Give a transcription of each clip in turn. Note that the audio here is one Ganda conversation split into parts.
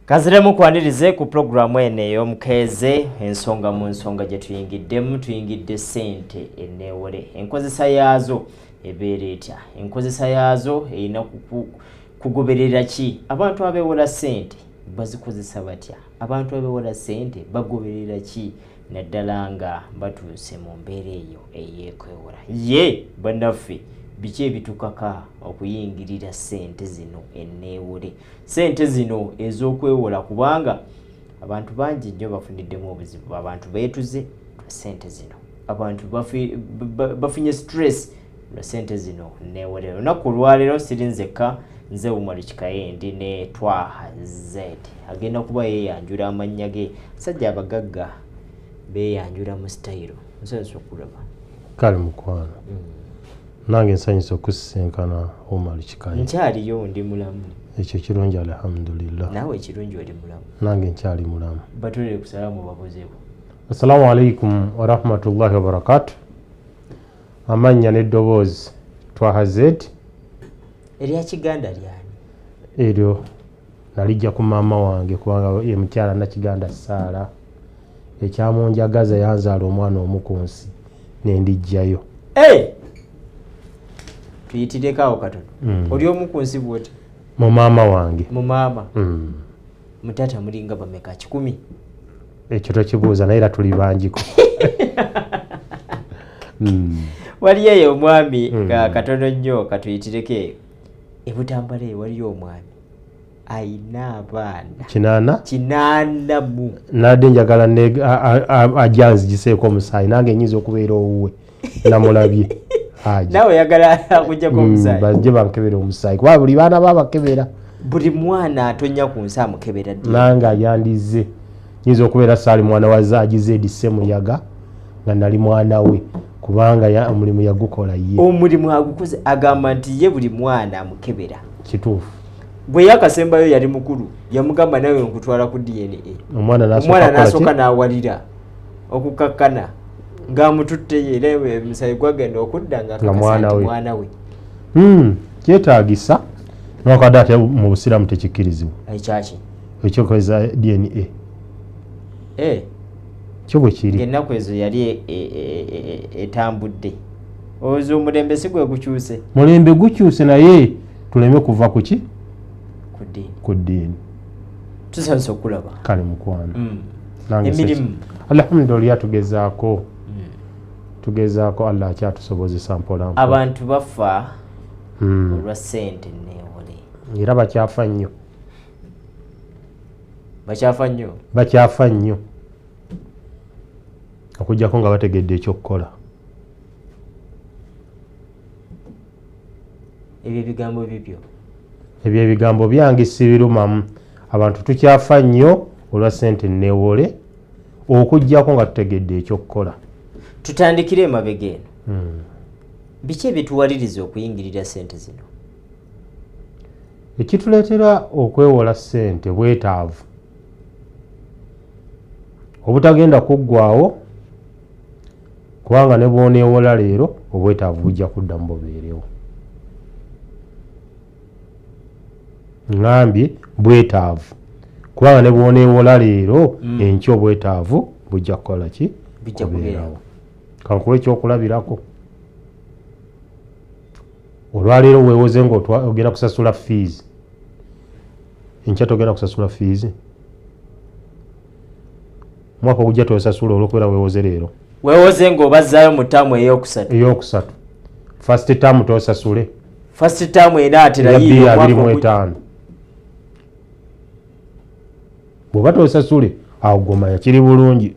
Kaziremu kwanirize ku programu ene y'omukeeze ensonga mu nsonga gye tuyingidde ssente enneewole enkozesa yaazo ebeera etya enkozesa yaazo erina kugoberera ki abantu abeewola ssente bazikozesa batya abantu abeewola ssente bagoberera ki naddala nga batuuse mu mbeera eyo ey'ekwewola ye bannaffe biki ebitukaka okuyingirira ssente zino enneewole ssente zino ez'okwewola kubanga abantu bangi nnyo bafuniddemu obuzibu abantu beetuze lwa ssente zino abantu bafunye stress lwa ssente zino nneewole olunaku olwaleero siri nzekka nze Umar Kikayendi ne Twaha Z agenda kuba yeeyanjula amannya ge sajja abagagga beeyanjula mu style nsanyusa okulaba kale mukwano nange nsanyusa okusinkana Umar Kikayendi nkyaliyo ndi mulamu ekyo kirungi alhamdulillah naawe ekirungi oli mulamu nange nkyali mulamu batulire ku salaamu babuzeeko assalamu alaikum warahmatullahi wabarakatuh amannya n'eddoboozi Twaha Z erya Kiganda lyani eryo nalijja ku maama wange kubanga ye mukyala Nakiganda Saala ekyamunjagaza yanzaala omwana omukunsi nendijjayo tuyitireko katono oli omukunsi bwoti mu maama wange mu maama mutata mulinga bameka 10 ekyo tokibuuza naye era tuli bangiko waliyo eyo omwami katono nnyo katuyitireko ebutambala waliyo omwami ayina abaana kinaana mu nadde njagala ajanzigiseeko omusaayi nange nyinza okubeera owuwe namulabye nawe yagala akujjako omusaayi bajje bankebera omusaayi kuba buli baana babakebera buli mwana atonya ku nsi amukebera nange ayandize nyinza okubeera saali mwana wa Zaagize edise muyaga nga nali mwana we kubanga omulimu yagukola ye omulimu agukoze agamba nti ye buli mwana amukebera kituufu bwe yakasembayo yali mukulu yamugamba nawe nkutwala ku DNA omwana nasooka n'awalira okukakkana ng'amututte ye era emisaayi gwagenda okudda nga mwana we kyetaagisa nwakadde ate mu busiraamu tekikkirizibwa ekyaki ekyokozesa DNA kyo bwe kiri ennaku ezo yali etambudde olowooza omulembe si gwe gukyuse mulembe gukyuse naye tuleme kuva ku ki ku ddiini tusanyusa okulaba kale mukwano emirimu alhamdulillah tugezaako Allah akyatusobozesa mpola abantu bafa olwa ssente nneewole era bakyafa nnyo bakyafa nnyo okujjako nga bategedde ekyokukola ebyo ebigambo byange sibirumamu abantu tukyafa nnyo olwa ssente nneewole okujjako nga tutegedde ekyokukola tutandikire emabega eno biki ebituwaliriza okuyingirira ssente zino ekituleetera okwewola ssente bwetaavu obutagenda kuggwaawo kubanga ne bwoneewola leero obwetaavu bujja kuddamu bubeerewo ngambye bwetaavu kubanga ne bwoneewola leero enkya obwetaavu bujja kukola ki kubeerawo kankuwa ekyokulabirako olwaleero weewoze ng'ogenda kusasula fees enkya togenda kusasula fees mwaka ogujja tosasula olwokubeera weewoze leero weewoze ng'obazzaayo mu ttaamu eyokusatu first term tosasule first term era atera 25 bw'oba tosasule awo gomanya kiri bulungi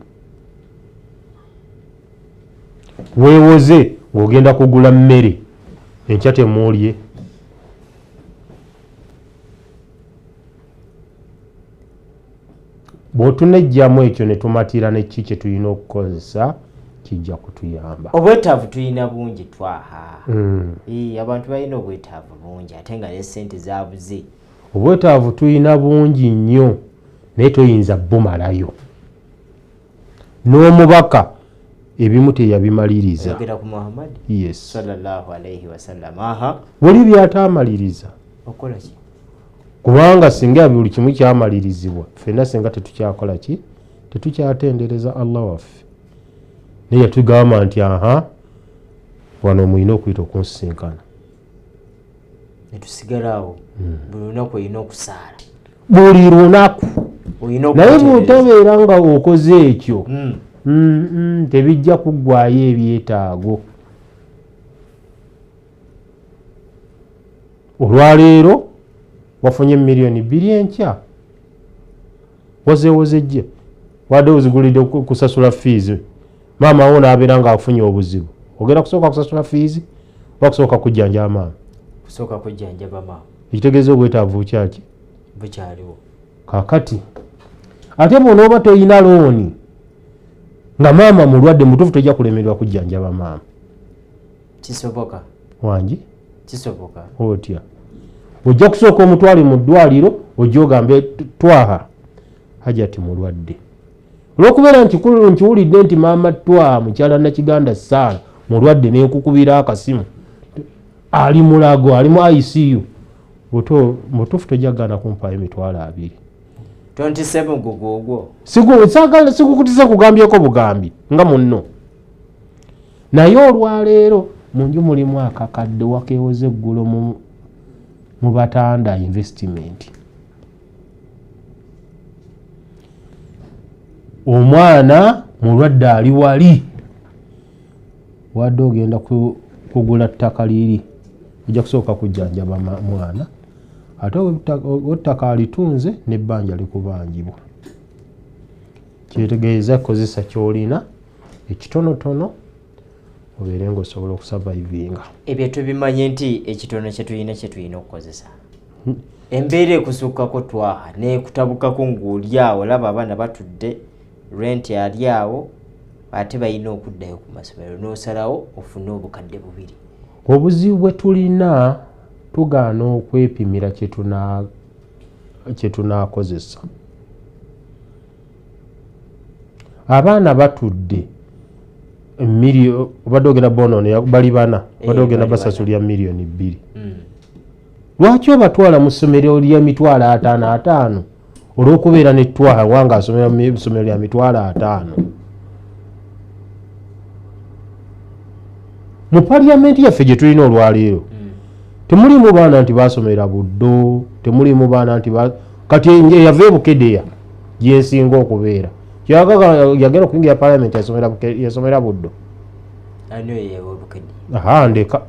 weewoze ng'ogenda kugula mmere enkya temuulye bw'otunejjamu ekyo ne tumatira neki kye tulina okukozesa kijja kutuyamba obwetaavu tulina bungi Twaha abantu balina obwetaavu bungi ate nga ne ssente zaabuze obwetaavu tulina bungi nnyo naye toyinza bumalayo n'omubaka ebimu teyabimaliriza yogera ku Muhammad yes sallallahu alayhi wasallam buli byatamaliriza okola ki kubanga singa buli kimu kyamalirizibwa ffenna singa tetukyakola ki tetukyatendereza Allah waffe naye yatugamba nti aha wano mulina okuyita okunsinkana netusigalawo buli lunaku olina okusaala buli lunaku naye bw'otabeera nga okoze ekyo tebijja kuggwaayo ebyetaago. Olwaleero wafunye miliyoni 2 enkya wazewozejje wadde ozigulidde kusasula fees maama wo n'abeera ng'afunye obuzibu ogenda kusooka kusasula fees oba kusooka kujjanjaba maama? Kusooka kujjanjaba maama. Ekitegeeza obwetaavu bukyaki bukyaliwo kaakati ate bw'onooba toyina looni nga maama mulwadde mutuufu tojja kulemererwa kujjanjaba maama. Kisoboka wangi kisoboka otya ojja kusooka omutwale mu ddwaliro ojja ogambe twaha Hajati mulwadde olw'okubeera nkiwulidde nti maama twaha mukyala Nakiganda Sarah mulwadde n'enkukubira akasimu ali mulago ali mu ICU mutuufu tojja kugana kumpaayo $20. 27 gugugwo sikukutiza kugambyeko bugambi nga munno naye olwaleero munju mulimu akakadde wakeewoze eggulo mu Batanda investment. Omwana mulwadde ali wali wadde ogenda kugula ttaka liri ojja kusooka kujjanjaba mwana ate ettaka alitunze n'ebbanja likubanjibwa. Kyetegeeza kozesa kyolina ekitonotono obeere ng'osobola okusavaivinga. Ebyo tubimanye nti ekitono kyetulina okukozesa embeera ekusukako twaha n'ekutabukako ng'oli awo olaba abaana batudde rent ali awo ate balina okuddayo ku masomero n'osalawo ofune obukadde 2. Obuzibu bwe tulina tugaana okwepimira kye tunaakozesa. Abaana batudde obadde ogenda bonono bali bana obadde ogenda basasulya miliyoni 2. Lwaki obatwala mu ssomero lya $50,000 olw'okubeera n'ettwaha wanga asomera mu ssomero lya $50,000? Mu paliyamenti yaffe gye tulina olwaleero temulimu baana nti basomera Buddo, temulimu baana nti kati yava e Bukedeya gyensinga okubeera yagenda okuyingira parliament yasomera Buddo. Ani yeewo Bukedeya? Aha ndeka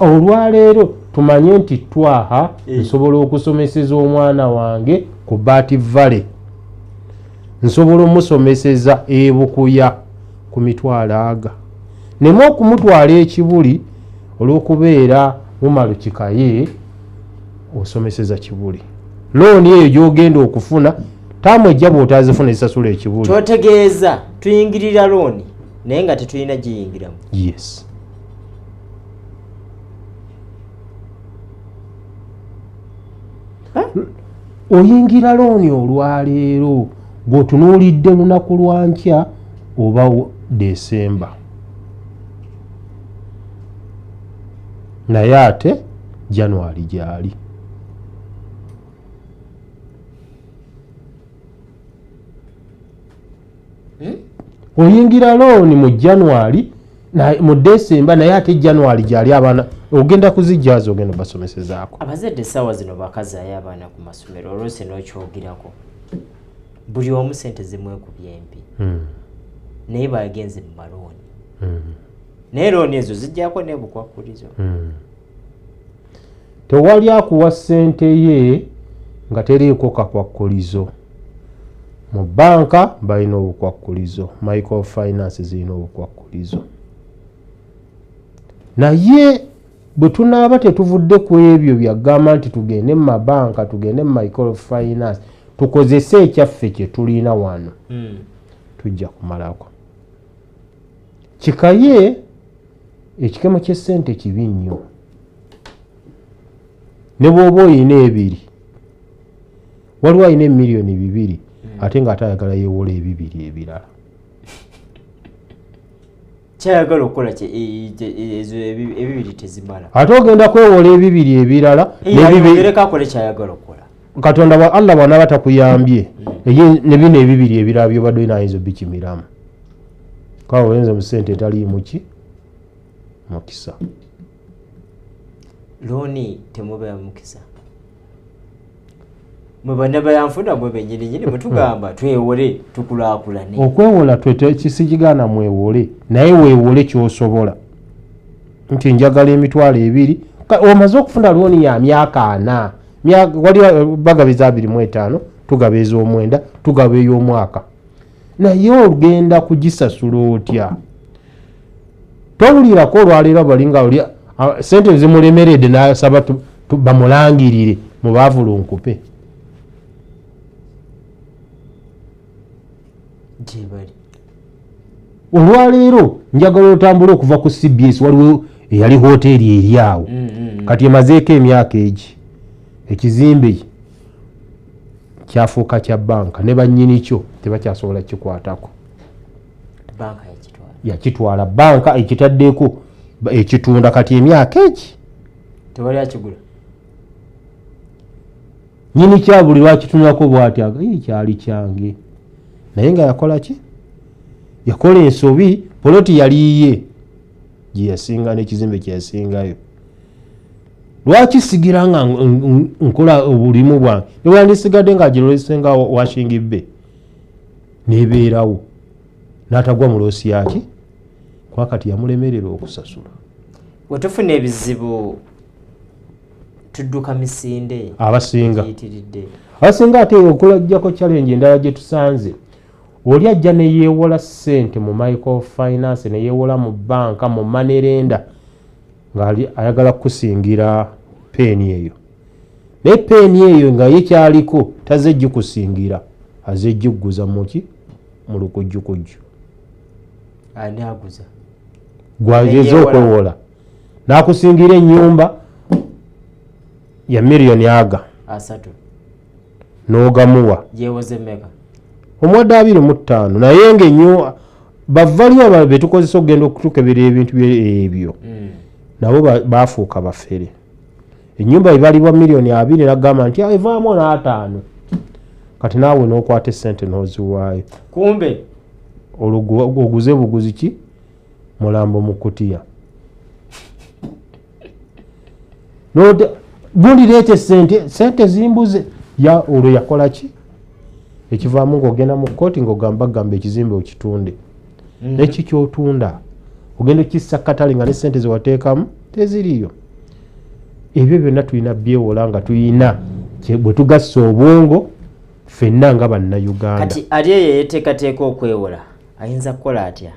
olwaleero tumanye nti twaha nsobola okusomeseza omwana wange ku Baati Valley, nsobola omusomeseza e Bukuya ku $20,000 nemu okumutwala ekibuli olw'okubeera mumalu kikaye osomeseza kibuli. Looni eyo gy'ogenda okufuna taamu ejja bw'otazifuna esasula ekibuli. Kyotegeeza tuyingirira looni naye nga tetulina giyingiramu. Yes. Oyingira looni olwaleero bw'otunuulidde lunaku lwa nkya oba Desemba, naye ate January gyali. Oyingira looni mu January mu Desemba naye ate January gyali abaana ogenda kuzijjaza ogenda basomesezaako. Abazadde essaawa zino bakazaayo abaana ku masomero olwose n'okyogirako buli omu ssente zimwekubye empi naye bagenze mu malooni naye looni ezo zijjako n'ebukwakulizo. Tewali akuwa ssente ye nga teriiko kakwakulizo. Mu banka balina obukwakulizo, microfinance zirina obukwakulizo. Naye bwe tunaaba tetuvudde ku ebyo byagamba nti tugende mu mabanka tugende mu microfinance tukozese ekyaffe kye tulina wano tujja kumalako. Kikaye ekikemo ky'essente kibi nnyo. Ne bw'oba oyina 2 waliwo ayina miliyoni 2 ate ng'ate ayagala yeewola 2 ebirala. kyayagala okukola ezo ebibiri tezimala ate ogenda kwewola ebibiri ebirala ayongereko akole kyayagala okukola katonda Allah bw'anaaba takuyambye ne bino ebibiri ebirala byobadde olina ayinza obikimiramu kawa oyinza mu ssente etaliimu ki mukisa looni temubeera mukisa mwe banna bayanfuna mwe bennyininyini mwetugamba twewole tukulaakulane okwewola kisikigaana mwewole naye weewole kyosobola nti njagala emitwalo 2 omaze okufuna looni ya myaka 4 wali bagabiza 25 tugaba ez'omwenda tugaba ey'omwaka naye ogenda kugisasula otya towulirako olwaleero balinga oli sente zimulemeredde n'asaba bamulangirire mu baavulunkupe gyebali olwaleero njagala otambula okuva ku CBS waliwo eyali hoteeri eri awo kati emazeeko emyaka egi ekizimbe kyafuuka kya banka ne bannyini kyo tebakyasobola kikwatako yakitwala banka ekitaddeko ekitunda kati emyaka egi tewali akigula nyini kyabuli lwakitunako bwati kyali kyange naye nga yakola ki yakola ensobi poloti yaliiye gyeyasinga n'ekizimbe kyeyasingayo lwaki sigira nga nkola obulimu bwange nebwandisigadde nga girolesenga washingibbe nebeerawo n'atagwa mu loosi yaki kuba kati yamulemerera okusasula wetufuna ebizibu tudduka misinde abasinga ate okulajjako challenge endala gye tusanze oli ajja neyeewola ssente mu microfinance neyeewola mu banka mu manerenda ng'ali ayagala kukusingira peeni eyo naye peeni eyo nga ye kyaliko taze gikusingira aze giguza muki mu lukujjukujju ani aguza gwageza okwewola n'akusingira ennyumba ya miliyoni aga 3 n'ogamuwa yewoze meka omwadde 25 naye ng'ennyo bavaliwa betukozesa okugenda okutukebera ebintu ebyo nabo baafuuka bafere ennyumba ebalibwa miliyoni 2 nagamba nti evaamu n'5 kati naawe n'okwata essente n'oziwaayo kumbe oguze buguzi ki mulambo mu kutiya gundi leete sente zimbuze olwo yakola ki ekivaamu ng'ogenda mu kkooti ng'ogambagamba ekizimbe okitunde neki kyotunda ogenda okissa katale nga ne sente zewateekamu teziriyo ebyo byonna tulina byewola nga tulina bwe tugassa obwongo ffenna nga bannayuganda kati ali eyo yeteekateeka okwewola ayinza kukola atya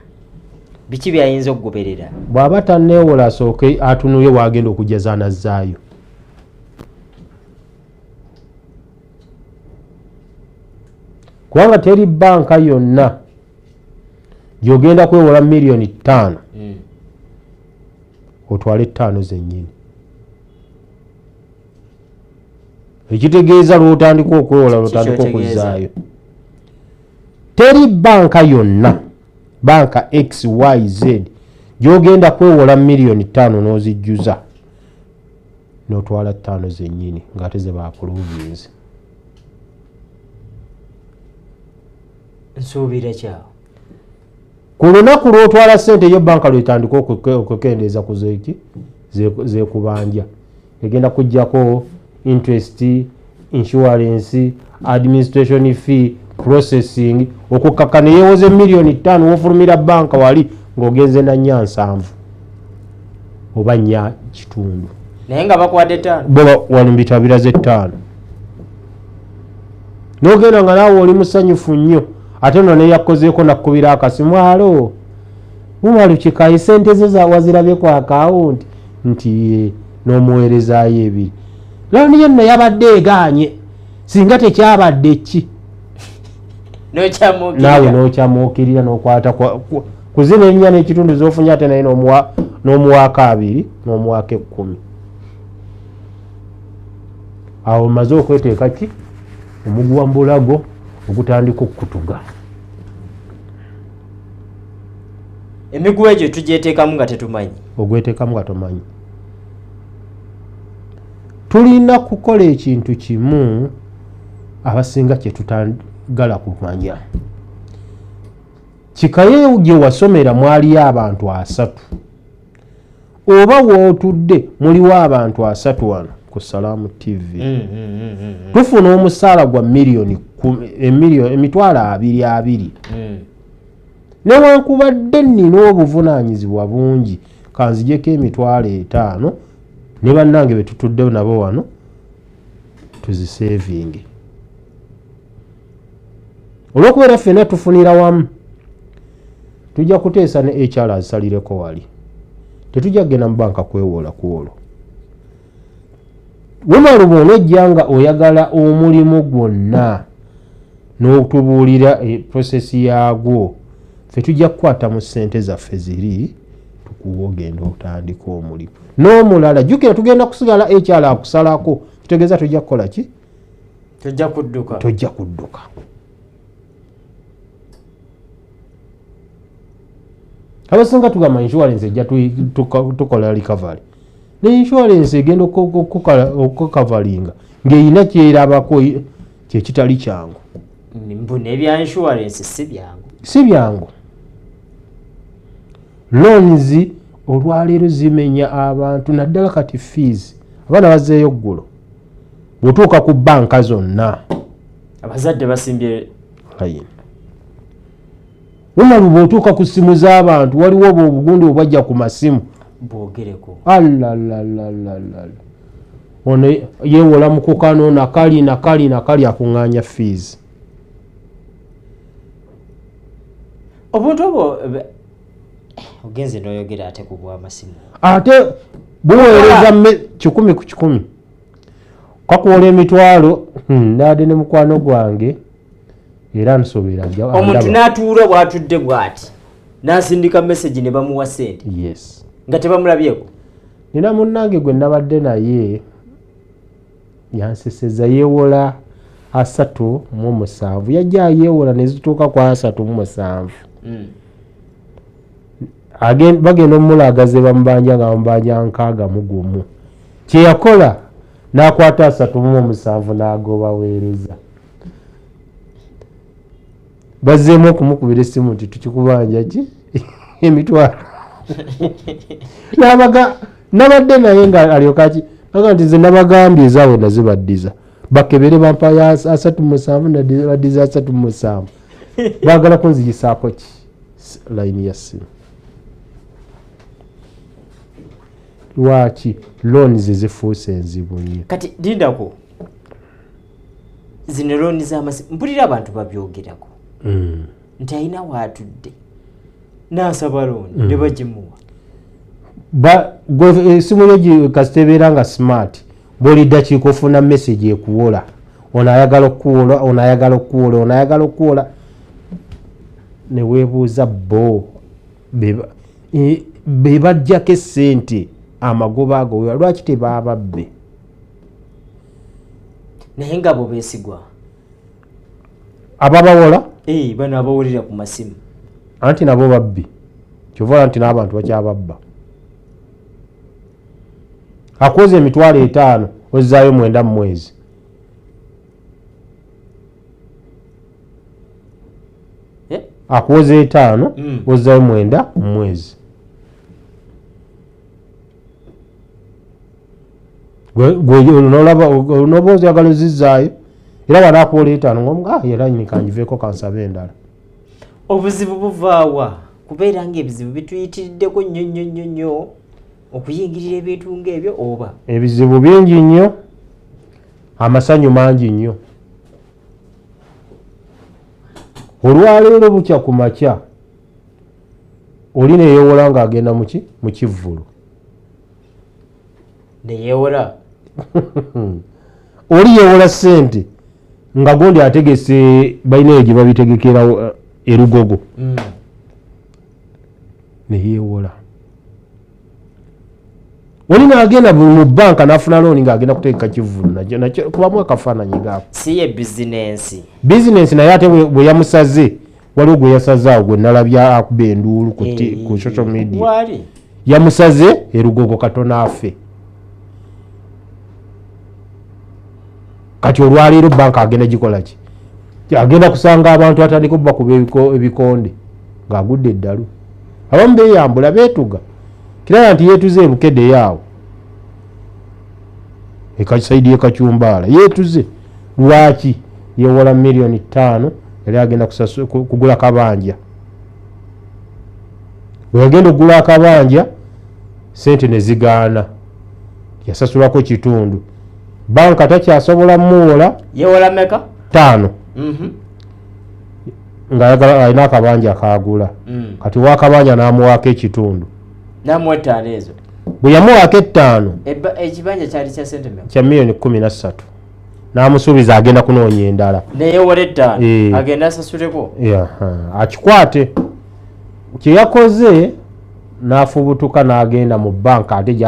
biki byayinza okugoberera bw'aba tanneewola asooke atunuye wagenda okujaza anazzaayo kubanga teri banka yonna gy'ogenda kwewola miliyoni 5 otwale 5 zennyini ekitegeeza lwotandika okwewola lwotandika okuzzaayo teri banka yonna banka XYZ gy'ogenda kwewola miliyoni 5 n'ozijjuza n'otwala 5 zennyini ng'ate ze baapuluvinzi nsuubira kyawo ku lunaku lwotwala ssente eyo banka lwetandika okukendeeza ku zekubanja egenda kujjako interest insurance administration fee processing okukaka neyewoze miliyoni 5 wofulumira banka wali ng'ogenze na 7 oba 4 kitundu naye nga bakwadde 5 bo walumbita biraze 5 n'ogenda nga naawe oli musanyufu nnyo ate no neyakozeeko nakubira akasimu alo mumalukikayi sente ze wazirabye ku akawunti nti n'omuweerezaayo 2 looni yenno yabadde egaanye singa tekyabadde ki naawe n'okyamuukirira n'okwata ku zino ennya n'ekitundu z'ofunye ate naye n'omuwaaka 2 n'omuwaaka 10 awo omaze okweteeka ki omuguwa mbulago ogutandika okutuga emiguwa egyo tugyeteekamu nga tetumanyi ogweteekamu nga tomanyi. Tulina kukola ekintu kimu abasinga kye tutagala kumanya. Kikaye gye wasomera mwaliyo abantu 3 oba wootudde muliwo abantu 3 wano ku Salaamu TV. Tufuna omusaala gwa emitwalo 220. Newankubadde nnina obuvunaanyizibwa bungi kanzijeko emitwalo 5 ne bannange be tutudde nabo wano tuzisevinge. Olw'okubeera ffenna tufunira wamu tujja kuteesa ne HR azisalireko wali. Tetujja kugenda mu banka kwewoola ku olwo. Wemaluba onojja nga oyagala omulimu gwonna n'otubuulira prosesi yaagwo, ffe tujja kukwata mu ssente zaffe ziri tukuwa ogenda otandika omulimu. N'omulala jjukira tugenda kusigala HR akusalako, kitegeeza tujja kukola ki? Tujja kudduka. Abasinga tugamba insurance ejja tukola recovery. Ne insurance egenda okukavalinga ng'erina kyerabako kyekitali kyangu. Mbuna ebya insurance si byangu. Loans olwaleero zimenya abantu naddala kati fees. Abaana bazzeeyo ggulo. Bw'otuuka ku banka zonna abazadde basimbye layini. Wemalu bw'otuuka ku ssimu z'abantu waliwo obugundi obwajja ku masimu bwogereko. Ono yeewola mu kukano nakali akuŋŋaanya fees. Obuntu obwo ogenze n'oyogera ate ku bw'amasimu. Ate buweereza 100 ku 100. Kakuwola emitwalo naade ne mukwano gwange era nsobera omuntu n'atuula bw'atudde bw'ati n'asindika message ne bamuwa ssente. Yes. Nga tebamulabyeko. Nina munnange gwe nabadde naye yanseseza yeewola 37 yajja yeewola ne zituuka ku 37. Bagenda omulagaze bamubanja nga bamubanja 61. Kye yakola n'akwata 37 n'agobaweereza. Bazzeemu okumukubira essimu nti tukikubanja ki emitwalo. Nabadde naye nga alyoka ki aga nti nze nabagambye ezaabwe nazibaddiza bakebere bampaya 37 baddiza 37 baagala kunzigisaako ki layini ya ssimu. Lwaki loans zifuuse enzibu nnyo. Kati dindako zino looni z'amasimu mpulira abantu babyogerako nti alina waatudde n'asaba looni ne bagimuwa. Essimu yo kasitebeera nga smart buli ddakiika ofuna message ekuwola ono ayagala okuwola ne weebuuza bo be bajjako essente amagoba ago lwaki tebaababbe. Naye nga bo beesigwa ababawola bano abawulira ku masimu anti nabo babbi kyovola nti n'abantu bakyababba. Akuwoza emitwalo 5 ozzaayo 9 mu mwezi. Akuwoza 5 ozzaayo 9 mu mwezi. N'oba oyagala ozizzaayo era wanaakuwola 5 ng'omuga era nikanjiveeko kansabe endala. Obuzibu buvaawa kubeera ng'ebizibu bituyitiriddeko nnyo okuyingirira ebintu ng'ebyo oba ebizibu bingi nnyo amasanyu mangi nnyo. Olwaleero bukya ku makya oli neyeewola ng'agenda mu kivvulu neyeewola oli yeewola ssente nga gundi ategese balinayo gye babitegekera erugogo neyeewola. Oli n'agenda mu banka n'afuna looni ng'agenda kuteeka kivvulu nakyo kubamu akafaananyi gaako. si ye bizinensi naye ate bwe yamusaze waliwo gwe yasazaawo gwe nalabya akuba enduulu ku social media yamusaze erugogo katono afe. Kati olwaleero banka agenda gikola ki? Agenda kusanga abantu atandika obba kuba ebikonde ng'agudde eddalu. Abamu beeyambula beetuga kirala nti yeetuze ebukedde yaawo ekasaidi y'ekacumbaala yeetuze lwaki yeewola miliyoni 5 yali agenda kugula kabanja. Bwe yagenda okugula akabanja sente ne zigaana yasasulako kitundu. Banka takyasobola muwola yeewola meka 5 nga alina akabanja kaagula. Kati wakabanja n'amuwaako ekitundu namuwa 5 ezo. Bwe yamuwaako 5 ekibanja kyali kya sente meka kya miliyoni 13 n'amusuubiza agenda kunoonya endala neyeewola 5 agenda asasuleko akikwate. Kye yakoze n'afubutuka n'agenda mu banka ate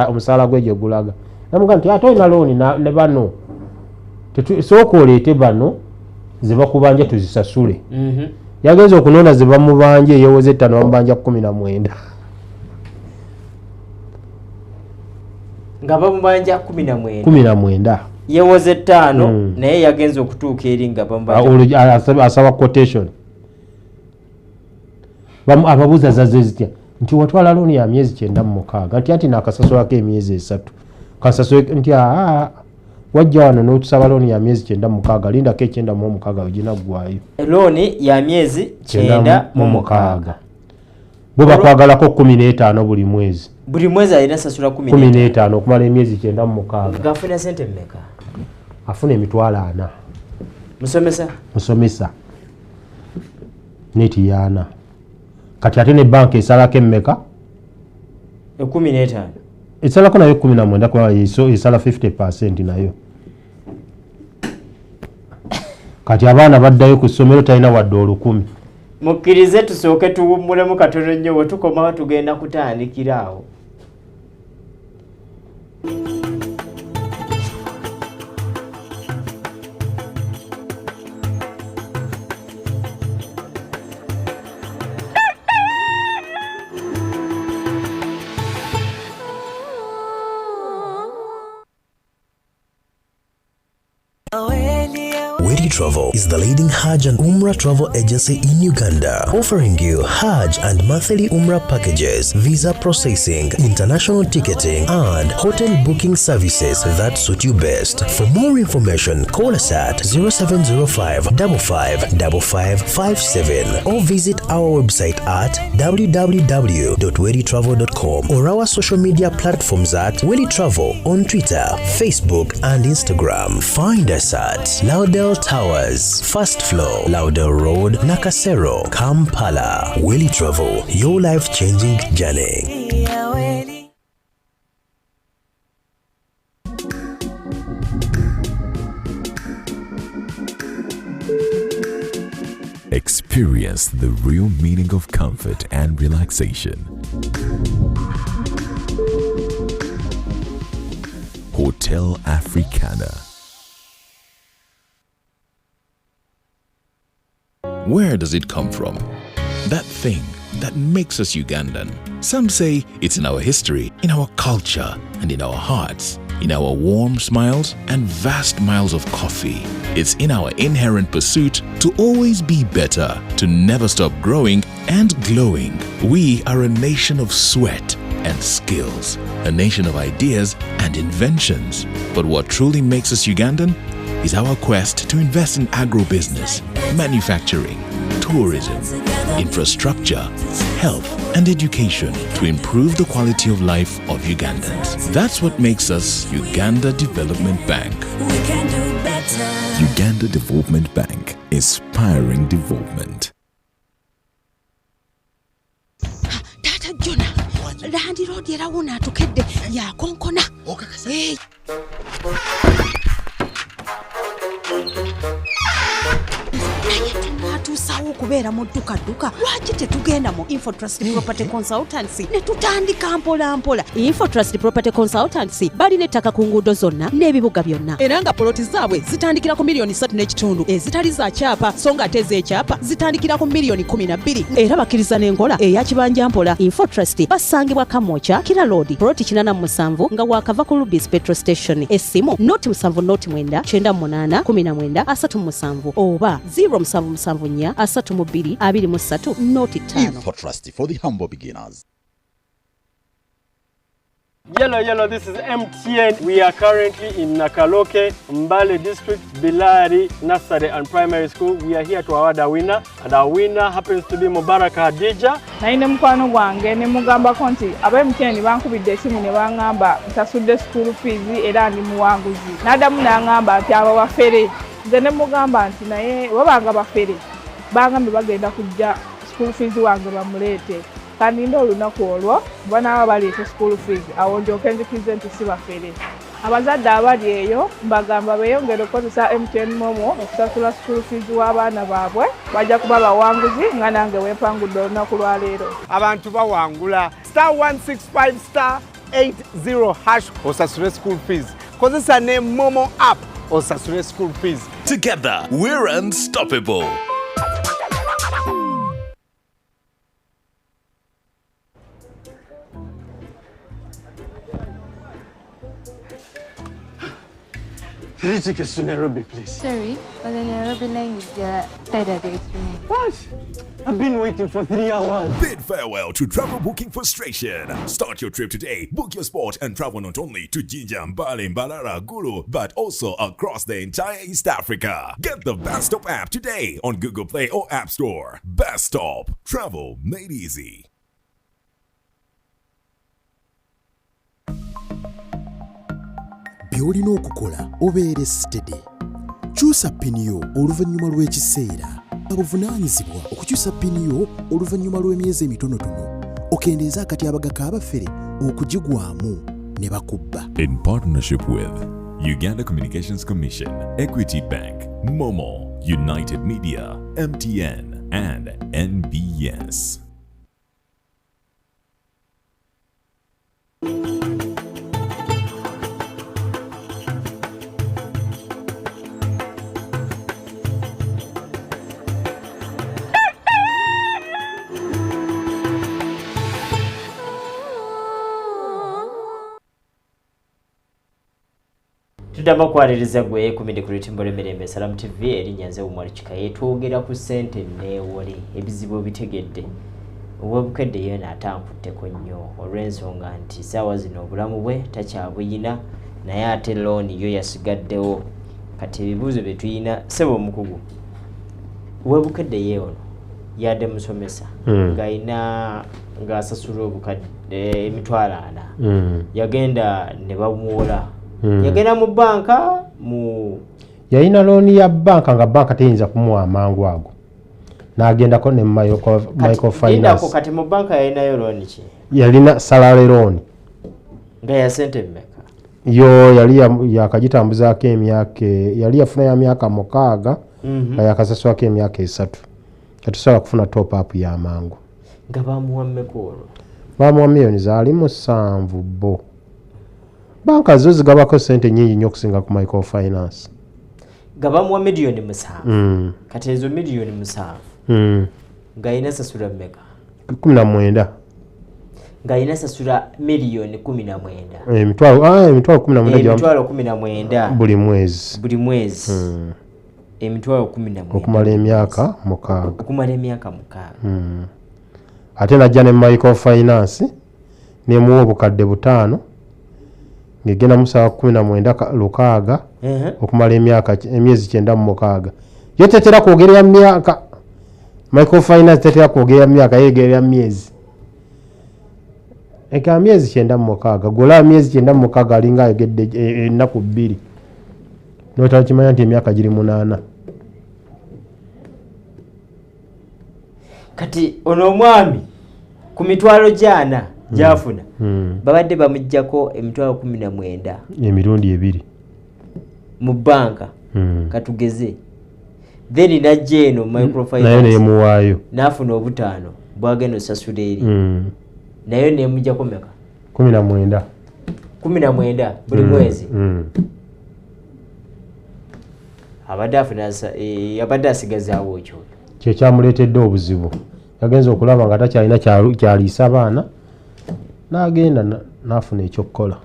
omusaala gwe gye gulaga namuga nti ate olina looni ne bano sooka oleete bano ze bakubanja tuzisasule. Yagenza okunona ze bamubanja yeewoze 5 bamubanja 19 nga bamubanja 19 yeewoze 5 naye yagenza okutuuka eri nga bamubanja asaba quotation. Ababuuza zaze zitya nti watwala looni ya myezi 96 nti naakasasulako emyezi 3 kasasule nti wajja wano n'otusaba looni ya myezi 96 lindako 96 wegina ggwayo looni ya myezi 96 bo bakwagalako 15 buli mwezi alina sasula 15 okumala emyezi 96 gafuna sente mmeka afuna emitwalo 4 musomesa neti yana. Kati ate ne banka esalako emmeka 15 esalako nayo 19 kwa esala 50% nayo. Kati abaana baddayo ku ssomero talina wadde 10. Mukkirize tusooke tuwummulemu katono nnyo bwe tukomawo tugenda kutandikira awo. Wedi Travel is the leading Hajj and Umrah travel agency in Uganda, offering you Hajj and monthly Umrah packages, visa processing, international ticketing, and hotel booking services that suit you best. For more information, call us at 0705 555557 or visit our website at www.weditravel.com or our social media platforms at Wedi Travel on Twitter, Facebook, and Instagram. Find us at Laudel Towers, First Floor, Laudel Road, Nakasero, Kampala. Wedi Travel, your life-changing journey. Experience the real meaning of comfort and relaxation. Hotel Africana. Where does it come from? That thing that makes us Ugandan. Some say it's in our history, in our culture, and in our hearts, in our warm smiles and vast miles of coffee. It's in our inherent pursuit to always be better, to never stop growing and glowing. We are a nation of sweat and skills, a nation of ideas and inventions. But what truly makes us Ugandan is our quest to invest in agribusiness, manufacturing, tourism, infrastructure, health, and education to improve the quality of life of Ugandans. That's what makes us Uganda Development Bank. We can do better. Uganda Development Bank, inspiring development. Tata Jona, Landi Road yarawuna tukedde ya konkona. Hey. naye tunatuusawo okubeera mu dduka lwaki tetugenda mu Infotrust Property Consultancy ne tutandika mpola. Infotrust Property Consultancy balina ettaka ku nguudo zonna n'ebibuga byonna era nga poloti zaabwe zitandikira ku $1.3 ezitali za kyapa so nga ate ez'ekyapa zitandikira ku $12 era bakkiriza n'enkola eya kibanja mpola. Infotrust basangibwa Kamwokya Kira Road poloti 87 nga wakava ku Rubis Petrol Station. Essimu 0798 oba 07743223 Infotrust for the humble beginners. Yellow, this is MTN. We are currently in Nakaloke, Mbale District, Bilari, Nursery and Primary School. We are here to award a winner, and our winner happens to be Mubaraka Hadija. Naine mukwano gwange ne mugamba konti aba MTN bankubidde esimu ne bangamba nsasudde school fees era ndi muwanguzi. Nadamu nangamba nti aba bafere. Nze ne mugamba nti naye wabanga bafere bangambe bagenda kujja school fees wange bamuleete. Kandi ndo olunaku olwo banaaba baleeta school fees awo njoke nzikize nti si bafere. Abazadde abali eyo mbagamba beeyongere okukozesa MTN Momo okusasula school fees w'abaana baabwe bajja kuba bawanguzi nga nange weepangudde olunaku lwa leero. Abantu bawangula *165*80# osasule school fees. Kozesa ne Momo app osasule school fees. Together, we're unstoppable. Can you take us to Nairobi, please? Sorry, but the Nairobi line is the tighter days for me. What? I've been waiting for 3 hours. Bid farewell to travel booking frustration. Start your trip today. Book your spot and travel not only to Jinja, Mbale, Mbalara, Gulu, but also across the entire East Africa. Get the Best Stop app today on Google Play or App Store. Best Stop. Travel made easy. byolina okukola obeere steady. Kyusa pini yo oluvannyuma lw'ekiseera. Abuvunaanyizibwa okukyusa pini yo oluvannyuma lw'emyezi emitonotono. Okendeeza akatyabaga k'abafere okugigwamu ne bakubba. In partnership with Uganda Communications Commission, Equity Bank, Momo, United Media, MTN, and NBS. Tudamba kwaririza gwe kumide ku lutimbo lw'emirembe Salam TV erinyanze umwali kikaye twogera ku sente neewole ebizibu bitegedde obwebukedde yena atankutteko nnyo olw'ensonga nti saawa zino obulamu bwe takyabuyina naye ate looni yo yasigaddewo kati ebibuuzo bye tuyina sebo omukugu obwebukedde yeewono yadde musomesa ng'ayina ng'asasula obukadde emitwalo 4 yagenda ne bamuwola yagenda mu banka yalina looni ya banka nga banka teyinza kumuwa amangu ago n'agendako ne microfinance. Kati mu banka yalinayo looni ki? Yalina salary loan nga ya sente mmeka? Yo yali yakagitambuzaako emyaka yali yafuna ya myaka 6 nga yakasaswako emyaka 3 katusobola kufuna top up y'amangu. Nga bamuwa mmeka olwo? Bamuwa miliyoni zaali 7 bo. Banka zo zigabako sente nyingi nnyo okusinga ku microfinance. Gabamuwa miliyoni 7. Kati ezo miliyoni 7 nga ina sasula mmeka? 19. Nga ina sasula miliyoni 19. Emitwalo 19. Emitwalo 19 buli mwezi. Buli mwezi. Emitwalo 19. Okumala emyaka 6. Okumala emyaka 6. Ate najja ne microfinance nemuwa obukadde 5 ngegenda musawa 19 lukaaga okumala emyezi 9 yo tetera kwogerera myaka. Microfinance tetera kwogerera myaka yegerera myezi. Eka myezi 9 gola myezi 9 alinga ayogedde ennaku 2 notakimanya nti emyaka giri 8. Kati ono omwami ku mitwalo gyana gyafuna babadde bamujjako emitwalo 19 emirundi 2 mu banka katugeze then najja eno naye microfinance nemuwaayo n'afuna obutaano bwagenda osasula eri naye nemujjako meka 19 buli mwezi abadde asigazaawo ekyo kyekyamuleetedde obuzibu yagenza okulaba nga takyalina kyaliisa abaana n'agenda n'afuna ekyokukola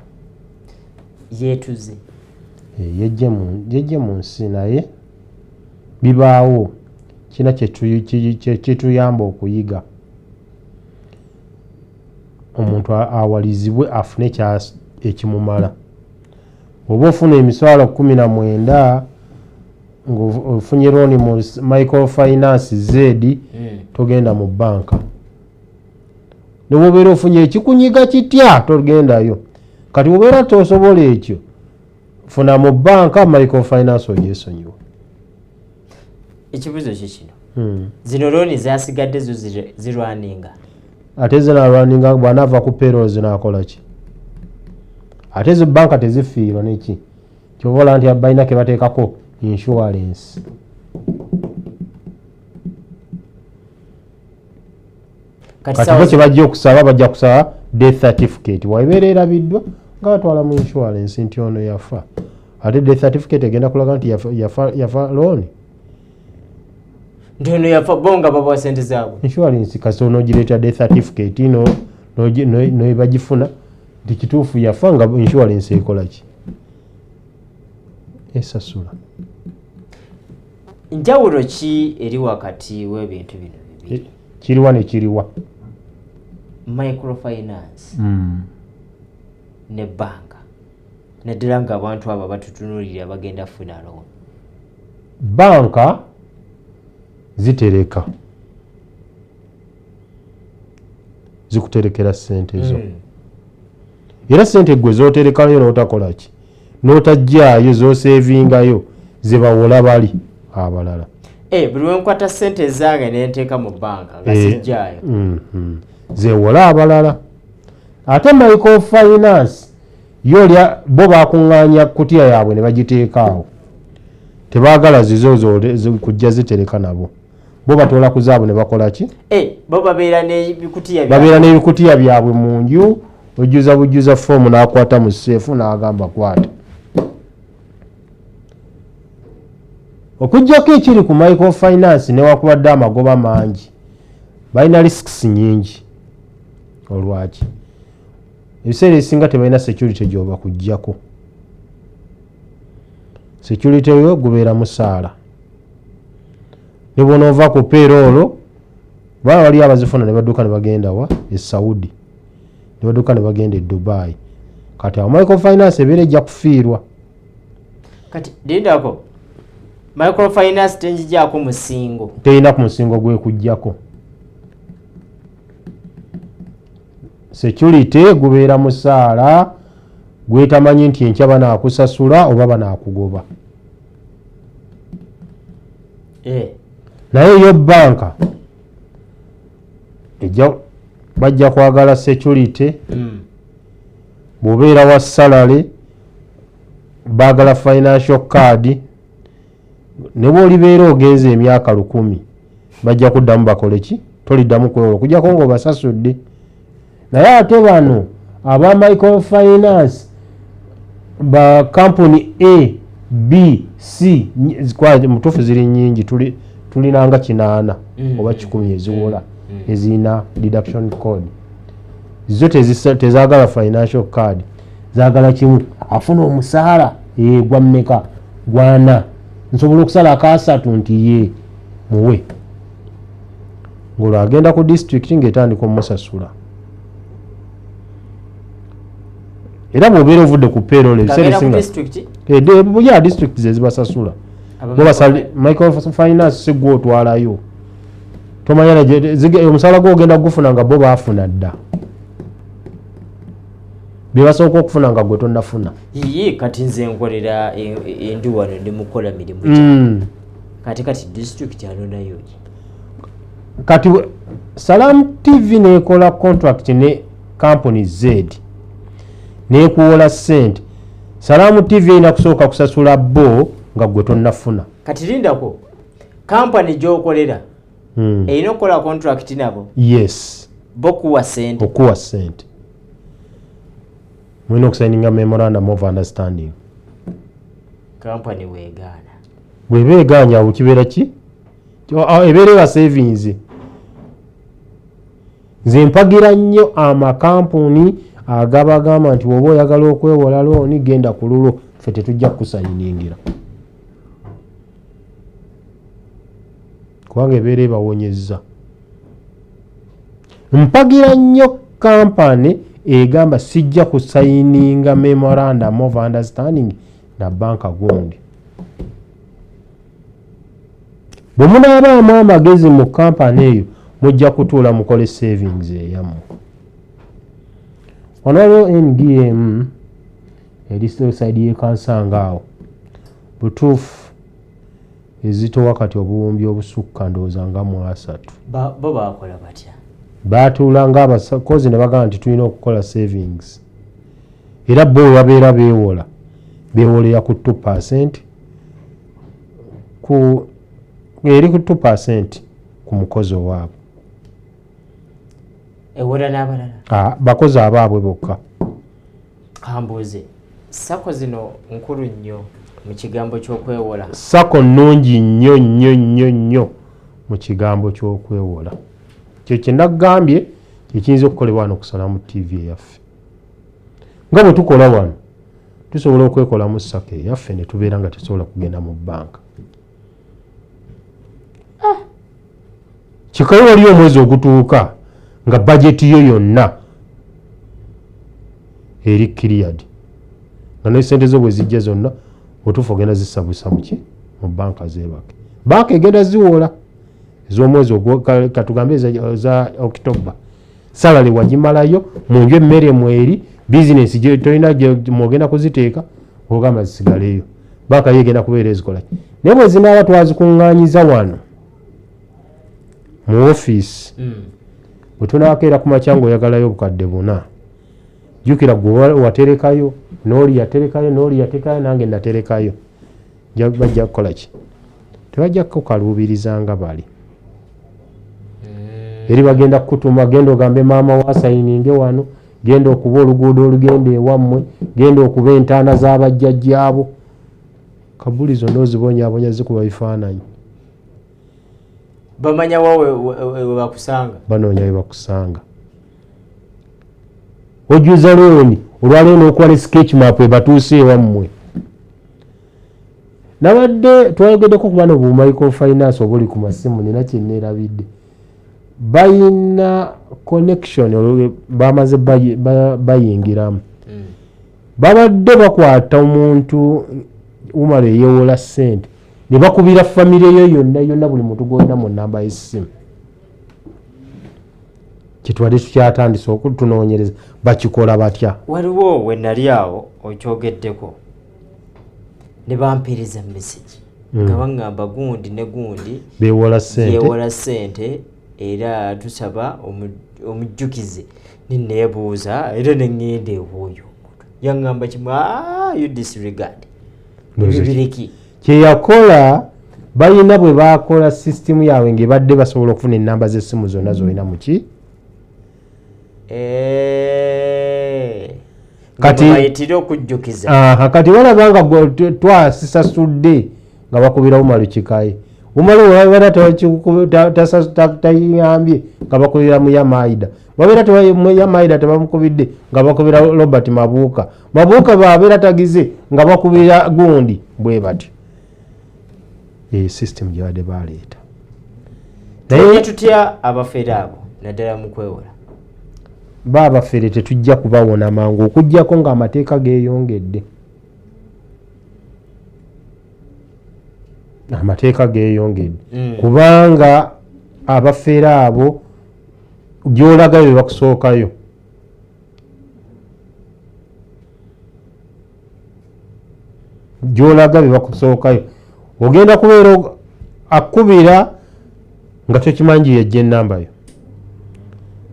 yeetuze yejje mu nsi naye bibaawo kina kyetuyamba okuyiga omuntu awalizibwe afune ekimumala oba ofuna emiswalo 19 ng'ofunye looni mu microfinance Z togenda mu banka newobeera ofunye ekikunyiga kitya togendayo kati wobeera tosobola ekyo funa mu banka microfinance ogyesonyiwa ekibuzo kikino zino looni zasigadde zo zirwaninga ate zinalwaninga bw'anaava ku payroll zinakola ki ate zo banka tezifiirwa neki kyobola nti balina ke bateekako insurance kati kye bajja okusaba bajja kusaba death certificate wabeera erabiddwa nga batwala mu insurance nti ono yafa ate death certificate egenda kulaga nti yafa looni nti ono yafa bonga babawa sente zaabwe insurance kasi onoogireeta death certificate ino bagifuna nti kituufu yafa nga insurance ekola ki esasula njawulo ki eri wakati w'ebintu bino bibiri kiriwa ne kiriwa microfinance ne banka naddala nga abantu abo batutunuulira bagenda funa looni banka zitereka zikuterekera ssente zo era ssente gwe zooterekayo n'otakola ki n'otajjaayo z'oseevingayo zebawola bali abalala buli wenkwata ssente zange nenteeka mu banka nga sijjaayo zewola abalala ate microfinance yoolya bo bakuŋŋaanya kutya yaabwe ne bagiteekaawo tebaagala zizo kujja zitereka nabo bo batoola ku zaabwe ne bakola ki bo babeera n'ebikutiya byabwe mu nju ojjuza bujjuza foomu n'akwata mu seefu n'agamba kwata okujjako ekiri ku microfinance newakubadde amagoba mangi balina risks nyingi olwaki ebiseera ebisinga tebalina security gyoba kujjako security yo gubeera musaala ne bwonoova ku payroll baba wali abazifuna ne badduka ne bagenda wa e Saudi ne badduka ne bagenda e Dubai kati awo microfinance ebeera ejja kufiirwa kati dindako microfinance tenjijjaako musingo teyina ku musingo gwekujjako security gubeera musaala gwetamanyi nti enkya banaakusasula oba banaakugoba naye yo banka bajja kwagala security bw'obeera wa salary baagala financial card ne bw'olibeera ogenza emyaka 10 bajja kuddamu bakole ki toliddamu kwewola okujjako ng'obasasudde naye ate bano aba microfinance ba company A B C mutuufu ziri nyingi tulinanga 8 oba 10 eziwola ezina deduction code zo tezaagala financial card zaagala kimu afuna omusaala gwa mmeka gwana nsobola okusala akasatu nti ye muwe ng'olwo agenda ku district ng'etandika omusasula era bw'obeera ovudde ku payroll ebiseera ebisinga district zezibasasula microfinance sigwe otwalayo tomanya omusaala gwogenda gufuna nga bo baafuna dda byebasooka okufuna nga gwe tonnafuna kati nze nkolera endi wano ndi mukola mirimu kati district anonayo kati Salam TV nekola contract ne company Z nekuwola ssente Salam TV ina kusooka kusasula bo nga gwe tonnafuna kati lindako kampani gy'okolera erina okukola contract nabo. Yes, bokuwa sente. okuwa sente mulina okusayininga memorandum of understanding. Kampani weegaana bw'eba egaanya awo kibeera ki? Ebeera eba savings. Nze mpagira nnyo amakampuni agabagamba nti bw'oba oyagala okwewola looni genda ku lulo ffe tetujja kukusayiningira kubanga ebeera ebawonyezza. Mpagira nnyo kampani egamba sijja kusayininga memorandum of understanding na banka gundi. Bwe munaabaamu amagezi mu kampani eyo mujja kutuula mukole savings eyammwe. Onalo NGM eri side y'ekansanga awo butuufu ezitowa kati obuwumbi obusukka ndowooza nga mu 3. bo baakola batya? Baatuulanga abakozi ne bagamba nti tulina okukola savings era bo babeera beewolera ku 2% eri ku 2% ku mukozi owaabwe. Ewola n'abalala? Bakozi abaabwe bokka. Kambuuze, sako zino nkulu nnyo mu kigambo ky'okwewola. Sako nnungi nnyo nnyo nnyo nnyo mu kigambo ky'okwewola. Kyo kye nagambye ekiyinza okukolebwa wano okusala mu TV eyaffe. Nga bwe tukola wano tusobola okwekolamu sako eyaffe ne tubeera nga tesobola kugenda mu banka. Kikawe wali omwezi ogutuuka nga bajeti yo yonna eri cleared nga n'esente zo bwe zijja zonna otuufu ogenda zisabusa muki mu banka zeebake. Banka egenda ziwola ez'omwezi katugambe za October. Salary wagimalayo mu nju emmere mweri bizinesi gye tolina mwogenda kuziteeka ogamba zisigaleyo. Banka yo egenda kubeera ezikola. Naye bwe zinaaba twazikuŋŋaanyiza wano mu office bwe tunaakeera ku makya ng'oyagalayo obukadde 4 jjukira gwe waterekayo n'oli yaterekayo n'oli yateekayo nange naterekayo bajja kukola ki? Tebajja kukaluubirizanga bali eri bagenda kukutuma genda ogambe maama waasayininge wano genda okuba oluguudo olugenda ewammwe genda okuba entaana z'abajjajjaabo. Kabuli zonna ozibonyaabonya zikuba bifaananyi. Bamanya we bakusanga? Banoonya we bakusanga. Ojjuza looni olwaleero n'okuwala sketch map ebatuuse ewammwe. Nabadde twayogeddeko ku bano bu microfinance obuli ku masimu nina kye neerabidde. Bayina connection bamaze bayingiramu. Babadde bakwata omuntu umala eyewola ssente ne bakubira famire yo yonna buli muntu gwolina mu namba y'essimu. Kitwadde tukyatandisa okutunoonyereza bakikola batya. Waliwo we nali awo okyogeddeko ne bampiriza message nga baŋŋamba gundi ne gundi yeewola ssente era tusaba omujjukize. Ninneebuuza era ne ŋŋenda ewuuyo yaŋŋamba kimu you disregard bibiriki. Kye yakola balina bwe bakola sisitimu yaabwe ng'ebadde basobola okufuna ennamba z'essimu zonna z'olina mu ki? Kati bayitira okujjukiza. Kati balaba nga twasisasudde nga bakubira Umaru Kikaye. Umaru wabera tayambye nga bakubira mu Yamaida. Wabera mu Yamaida tebamukubidde nga bakubira Robert Mabuuka. Mabuuka babeera tagize nga bakubira gundi bwe bati. System gyabadde baleeta. Naye tutya abafere abo naddala mu kwewola? Babafere tetujja kubawona mangu okuggyako ng'amateeka geeyongedde. Amateeka geeyongedde kubanga abafere abo gy'olaga bye bakusookayo. Gy'olaga bye bakusookayo ogenda kubeera akubira nga tokimanyi yejja ennamba yo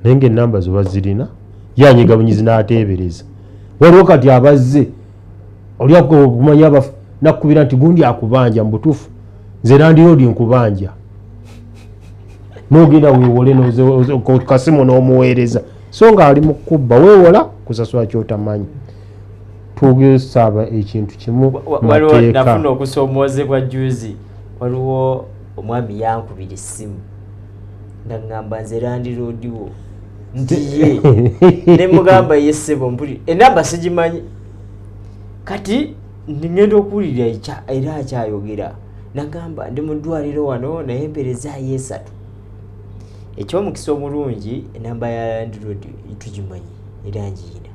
naye ng'ennamba zo bazirina yanyiga bunyizi n'ateebereza. Waliwo kati abazze oli okumanya nakubira nti gundi akubanja mu butuufu nze landiroodi nkubanja nogenda weewole kasimu n'omuweereza so nga ali mu kubba weewola kusasula kyotamanyi. Tugesaba ekintu kimu waliwo nafuna okusoomozebwa juzi waliwo omwami yankubira essimu nga ngamba nze landiroodi wo nti ye ne mugamba yessebo mpuli enamba sigimanyi kati ngenda okuwulira era akyayogera nagamba ndi mu ddwaliro wano naye empeerezaayo esatu. Ekyomukisa omulungi enamba ya landiroodi tugimanyi era ngiina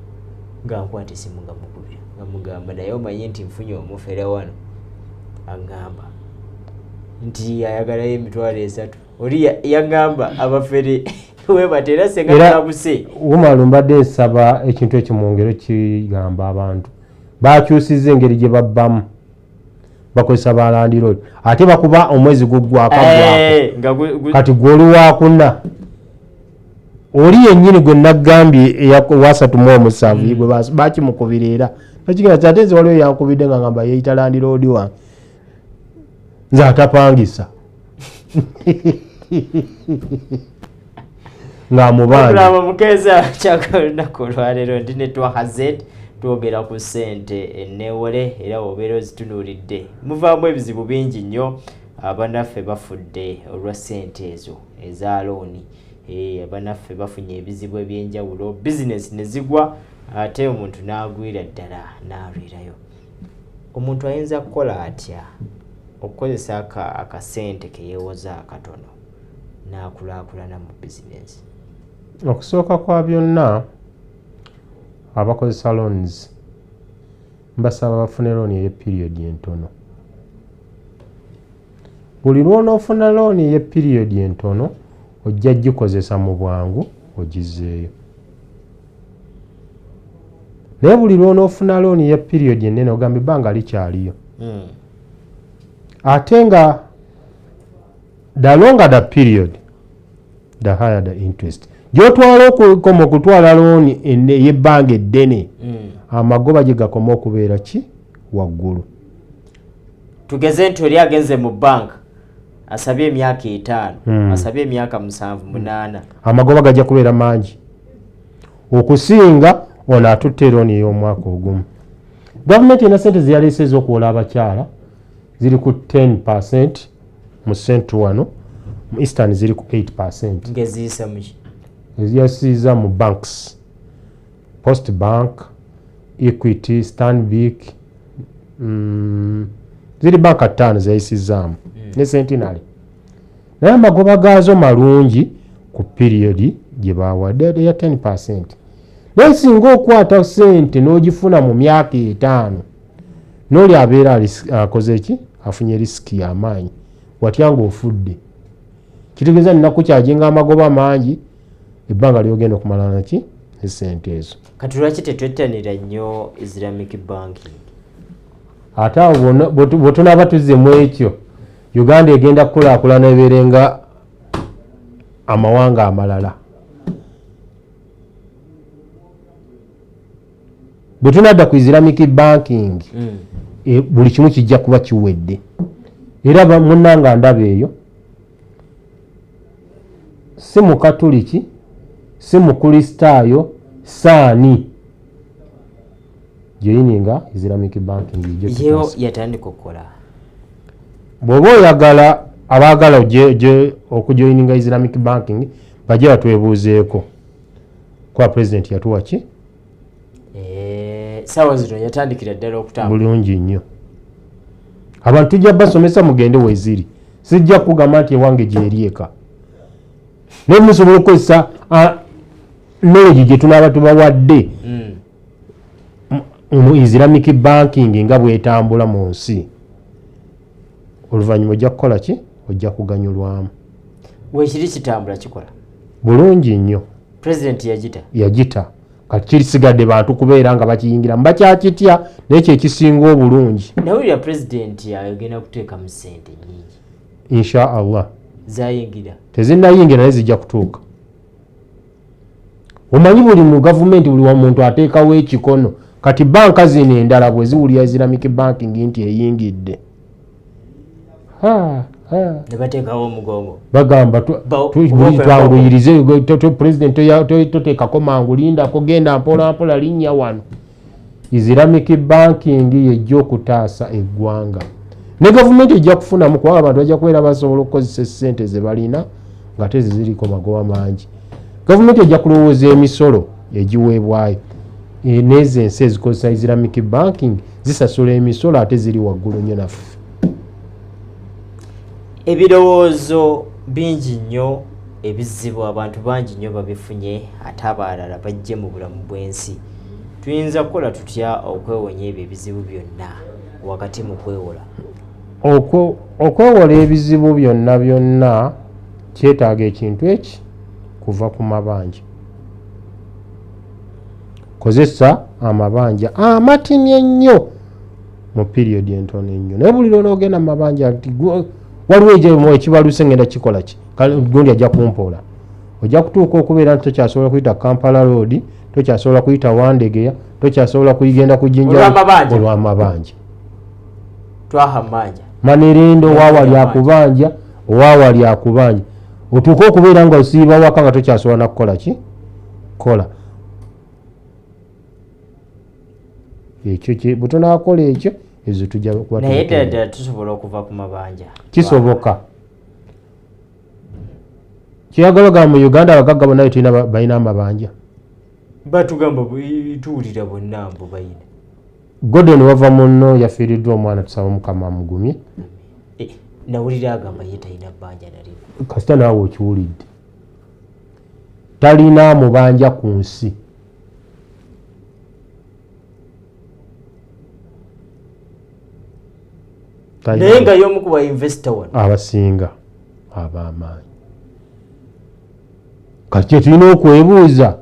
nga nkwata essimu nga mukubira nga mugamba naye omanyi nti nfunye omufere wano agamba nti ayagalayo emitwalo 3 oli yagamba abafere webatera senga nabuse umalu mbadde nsaba ekintu ekyo mu ngero kigamba abantu bakyusiza engeri gye babbamu bakozesa ba landiroodi ate bakuba omwezi guggwako kati gwoli wakuna oli yennyini gwe nagambye wasatu mu omusanvu gwe bakimukubira era nakigenda kyate nze waliwo yankubidde nga ngamba yeeyita landiroodi wange nze atapangisa ng'amubanja mukeza kyakalunaku olwaleero ndi ne twahazed twogera ku ssente enneewole era obeera ozitunuulidde muvaamu ebizibu bingi nnyo abanaffe bafudde olwa ssente ezo eza looni abanaffe bafunye ebizibu ebyenjawulo bizinesi ne zigwa ate omuntu n'agwira ddala n'alwirayo. Omuntu ayinza kukola atya okukozesa akasente keyeewoza akatono n'akulaakulana mu bizinesi? Okusooka kwa byonna abakozesa loans mbasaba bafune looni ey'epiriyodi entono. Buli lw'onoofuna looni ey'epiriyodi entono ojja gikozesa mu bwangu ogizeeyo. Naye buli lw'onoofuna looni ey'epiriyodi ennene ogamba ebbanga likyaliyo. Ate nga the longer the period the higher the interest. Gyotwala okukoma okutwala looni ey'ebbanga eddene amagoba gye gakoma okubeera ki waggulu. Tugeze nti oli agenze mu banka asabye emyaka 5 asabye emyaka 7 8 amagoba gajja kubeera mangi okusinga ono atutte looni ey'omwaka ogumu. Gavumenti ena ssente zeyaleeseza okuwola abakyala ziri ku 10% mu Central wano, mu Eastern ziri ku 8%. Ngeziyisa muki? Eziyasiza mu banks, Post Bank, Equity, Stanbic, ziri banka 5 zayisizaamu ne Centenary. Naye amagoba gaazo malungi ku periodi gye baawadde ya 10%. Naye singa okwata ssente n'ogifuna mu myaka 5 n'oli abeera akoze ki afunye risiki y'amaanyi watya ng'ofudde, kitegeeza nina kukyajinga amagoba mangi ebbanga lyogenda okumala naki essente ezo. Kati lwaki tetwettanira nnyo Islamic banking? Ate awo bwe tunaaba tuzze mu ekyo Uganda egenda kukulaakulana ebeerenga amawanga amalala. Bwe tunadda ku Islamic banking buli kimu kijja kuba kiwedde. Era munnanga ndaba eyo si mukatuliki si mukristaayo saani joininga Islamic banking yo yatandika okukola. Bw'oba oyagala abaagala okujoininga Islamic banking bajja batwebuuzeeko kwa president yatuwa ki sawa zino yatandikira ddala okutambula bulungi nnyo. Abantu tujja basomesa mugende weziri, sijja kugamba nti ewange gyerieka naye musobola okukozesa knowledge gye tunaaba tubawadde mu Islamic banking nga bwetambula mu nsi. Oluvannyuma ojja kukola ki? Ojja kuganyulwamu. Weekiri kitambula kikola bulungi nnyo. President yagita kati kirisigadde bantu kubeera nga bakiyingiramu bakyakitya n'ekyo ekisinga obulungi. Nawulira president yagenda kuteeka mu ssente nnyingi. Insha Allah. Zayingira. Tezinnayingira naye zijja kutuuka. Omanyi buli mu gavumenti buli muntu ateekawo ekikono. Kati banka zino endala bwe ziwulira Islamic banking nti eyingidde ne bateekawo omugongo bagamba twanguyirize pulezidenti toteekako mangulindako genda mpola mpola linnya wano. Islamic banking yejja okutaasa eggwanga ne gavumenti ejja kufunamu kuba abantu bajja kubeera basobola okukozesa ssente ze balina nga teziriko magoba mangi. Gavumenti ejja kulowooza emisolo egiweebwayo n'ezo ensi ezikozesa Islamic banking zisasula emisolo ate ziri waggulu nnyo naffe. Ebirowoozo bingi nnyo ebizibu abantu bangi nnyo babifunye ate abalala bajje mu bulamu bw'ensi. Tuyinza kukola tutya okwewonya ebyo ebizibu byonna wakati mu kwewola? Okwewola ebizibu byonna kyetaaga ekintu eki kuva ku mabanja. Kozesa amabanja amatini ennyo mu period entono ennyo. Naye buli lw'ogenda mu mabanja waliwo ekibaluse ngenda kikola ki gundi ajja kumpoola. Ojja kutuuka okubeera nti tokyasobola kuyita Kampala Road, tokyasobola kuyita Wandegeya, tokyasobola kuyigenda ku Jinja olw'amabanja. Twahamanja Manerendo waawali akubanja otuuka okubeera nga osiiba waka nga tokyasobola nakukola ki kola ekyo bwe tunaakola ekyo ezo tujja kuba naye ddala tusobola okuva ku mabanja. Kisoboka. Kiyagala ga mu Uganda abagagga bonna balina amabanja. Batugamba tuwulira bonna mbu balina. Gordon wava munno yafiiriddwa omwana tusaba Mukama amugumye. Nawulira agamba ye talina bbanja nali. Kasita naawe okiwulidde. Talina mubanja ku nsi. Naye nga y'omu ku bainvesita wano abasinga ab'amaanyi. Kati tulina okwebuuza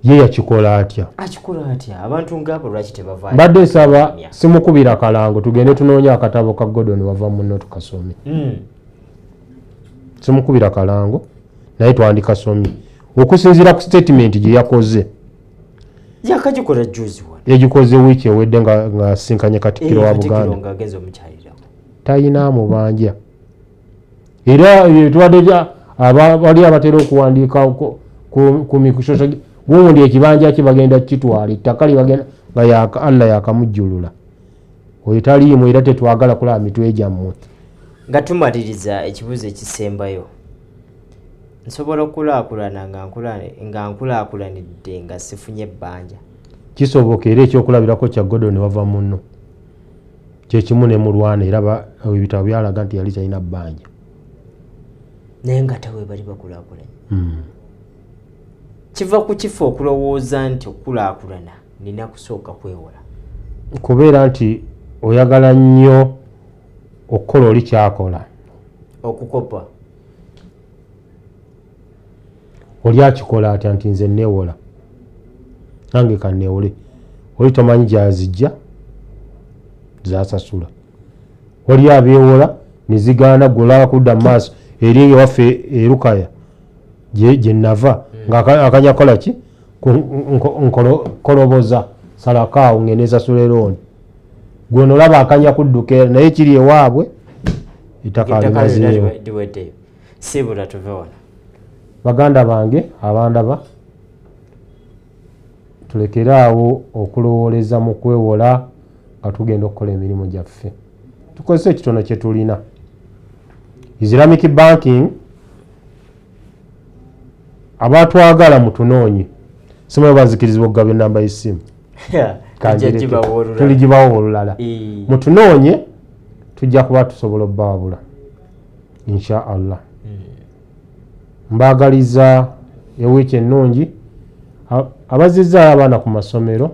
ye yakikola atya? Akikola atya? Abantu ng'abo lwaki tebavaayo? Mbadde nsaba simukubira kalango tugende tunoonye akatabo ka Gordon wava munno tukasome. Simukubira kalango naye twandikasomye okusinziira ku statement gye yakoze. Yakagikola juzi wano. Yagikoze wiiki ewedde nga asinkanye Katikkiro wa Buganda. Ng'agenza omukyalira. Talina mubanja. Era twadde bali abatera okuwandiika ku mikushoso gundi ekibanja kye bagenda kitwala ettaka libagenda nga Allah yakamujjulula. Oyo taliimu era tetwagala kulaba mitwe gyammwe. Nga tumaliriza ekibuuzo ekisembayo, nsobola okulaakulana nga nkulaakulanidde nga sifunye ebbanja? Kisoboka era ekyokulabirako kya Gordon wava munno kyekimu ne mulwana era ebitabo byalaga nti yali talina bbanja. Naye nga tawe bali bakulaakulanye. Kiva ku kifo okulowooza nti okulaakulana nina kusooka kwewola? Kubeera nti oyagala nnyo okukola oli kyakola. Okukopa. Oli akikola atya nti nze neewola nange kanneewole. Oli tomanyi gyazijja zasasula. Oli abeewola nezigaana gulaba kudda mu maaso eri ewaffe erukaya gye nava ng'akanyakola ki nkoloboza salakaawo ngende sasula erooni. Gwe nolaba akanya kudduka naye kiri ewaabwe ettaka limazeewo. Sibula tuve wano. Baganda bange abandaba tulekere awo okulowooleza mu kwewola nga tugenda okukola emirimu gyaffe. Tukozese ekitono kye tulina. Islamic banking abatwagala mutunoonye simanyi bazikirizibwa okugaba ennamba y'essimu. Tuligibawo olulala. Mutunoonye tujja kuba tusobola obbawabula insha Allah. Mbaagaliza ewiiki ennungi abazizzaayo abaana ku masomero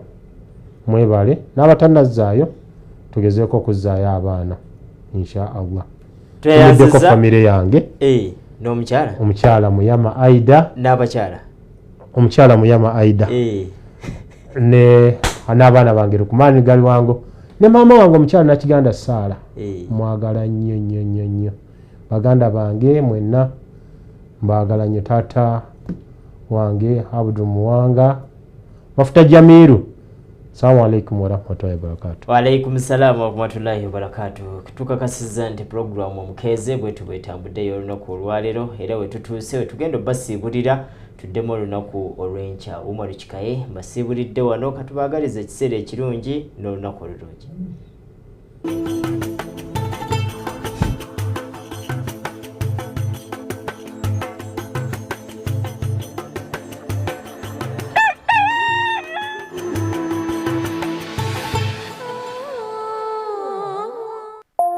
mwebale n'abatannazaayo tugezeeko okuzzaayo abaana insha Allah. Tuyaziza famire yange n'omukyala omukyala Muyama Aida n'abakyala omukyala Muyama Aida n'abaana bange Lukumani gali wango ne maama wange omukyala Nakiganda Saala mwagala nnyo nnyo nnyo nnyo. Baganda bange mwenna mbagala nnyo. Taata wange Abdu Muwanga Mafuta Jamiru Assalamu alaikum warahmatullahi wabarakatuh. Wa alaikum salam warahmatullahi wabarakatuh. Tukakasiza nti program omukeze bwetu bwetambudde olunaku olwaleero era wetutuuse tugenda basibulira tuddemu olunaku olw'enkya. Umar Kikaye mbasibulidde wano katubaagaliza ekiseera ekirungi n'olunaku olulungi.